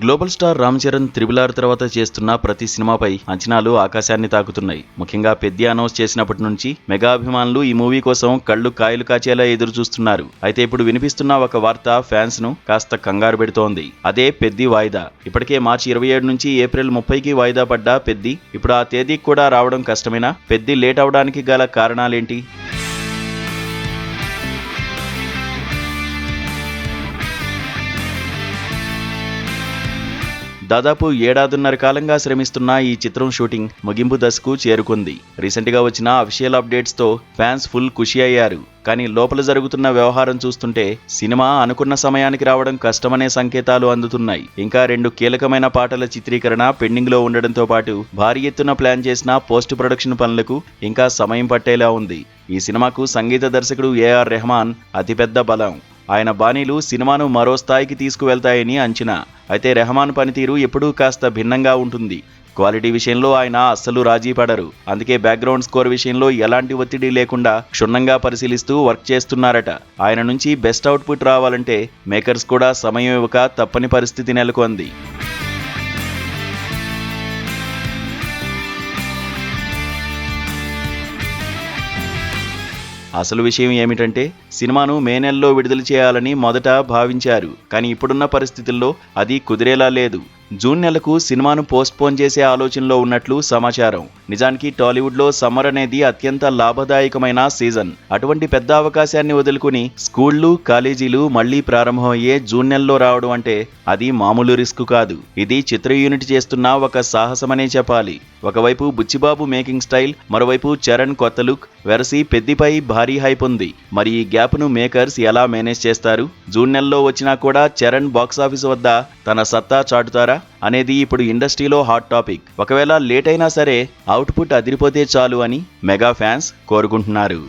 Global star Ram Charan triple తర్వాత చేస్తున్న ప్రతి సినిమాపై అంచనాలు ఆకాశాన్ని తాకుతున్నాయి. ముఖ్యంగా పెద్ది అనౌన్స్ చేసినప్పటి నుంచి మెగా అభిమానులు ఈ మూవీ కోసం కళ్ళు కాయలు కాచేలా ఎదురు చూస్తున్నారు. అయితే ఇప్పుడు వినిపిస్తున్న ఒక వార్త ఫ్యాన్స్ ను కాస్త కంగారు పెడుతోంది. అదే పెద్ది వాయిదా. ఇప్పటికే మార్చి 27 నుంచి ఏప్రిల్ 30కి వాయిదా పడ్డ పెద్ది ఇప్పుడు ఆ తేదీకి కూడా రావడం కష్టమేనా? పెద్ది లేట్ అవడానికి గల కారణాలేంటి? దాదాపు ఏడాదిన్నర కాలంగా శ్రమిస్తున్న ఈ చిత్రం షూటింగ్ ముగింపు దశకు చేరుకుంది. రీసెంట్ గా వచ్చిన అఫీషియల్ అప్డేట్స్ తో ఫ్యాన్స్ ఫుల్ ఖుషి అయ్యారు. కానీ లోపల జరుగుతున్న వ్యవహారం చూస్తుంటే సినిమా అనుకున్న సమయానికి రావడం కష్టమనే సంకేతాలు అందుతున్నాయి. ఇంకా 2 కీలకమైన పాటల చిత్రీకరణ పెండింగ్ లో ఉండడంతో పాటు భారీ ఎత్తున ప్లాన్ చేసిన పోస్ట్ ప్రొడక్షన్ పనులకు ఇంకా సమయం పట్టేలా ఉంది. ఈ సినిమాకు సంగీత దర్శకుడు ఏఆర్ రెహమాన్ అతిపెద్ద బలం. ఆయన బాణీలు సినిమాను మరో స్థాయికి తీసుకువెళ్తాయని అంచనా. అయితే రెహమాన్ పనితీరు ఎప్పుడూ కాస్త భిన్నంగా ఉంటుంది. క్వాలిటీ విషయంలో ఆయన అస్సలు రాజీ పడరు. అందుకే బ్యాక్గ్రౌండ్ స్కోర్ విషయంలో ఎలాంటి ఒత్తిడి లేకుండా క్షుణ్ణంగా పరిశీలిస్తూ వర్క్ చేస్తున్నారట. ఆయన నుంచి బెస్ట్ అవుట్పుట్ రావాలంటే మేకర్స్ కూడా సమయం ఇవ్వక తప్పని పరిస్థితి నెలకొంది. అసలు విషయం ఏమిటంటే సినిమాను మే నెలలో విడుదల చేయాలని మొదట భావించారు. కానీ ఇప్పుడున్న పరిస్థితుల్లో అది కుదిరేలా లేదు. జూన్ నెలకు సినిమాను పోస్ట్పోన్ చేసే ఆలోచనలో ఉన్నట్లు సమాచారం. నిజానికి టాలీవుడ్లో సమ్మర్ అనేది అత్యంత లాభదాయకమైన సీజన్. అటువంటి పెద్ద అవకాశాన్ని వదులుకుని స్కూళ్లు, కాలేజీలు మళ్లీ ప్రారంభమయ్యే జూన్ నెలలో రావడం అంటే అది మామూలు రిస్క్ కాదు. ఇది చిత్ర యూనిట్ చేస్తున్న ఒక సాహసమనే చెప్పాలి. ఒకవైపు బుచ్చిబాబు మేకింగ్ స్టైల్, మరోవైపు చరణ్ కొత్త లుక్, వెరసి పెద్దిపై భారీ హైప్ ఉంది. మరి ఈ గ్యాప్ను మేకర్స్ ఎలా మేనేజ్ చేస్తారు? జూన్ నెలలో వచ్చినా కూడా చరణ్ బాక్సాఫీస్ వద్ద తన సత్తా చాటుతారా అనేది ఇప్పుడు ఇండస్ట్రీలో హాట్ టాపిక్. ఒకవేళ లేట్ అయినా సరే అవుట్పుట్ అదిరిపోతే చాలు అని మెగా ఫ్యాన్స్ కోరుకుంటున్నారు.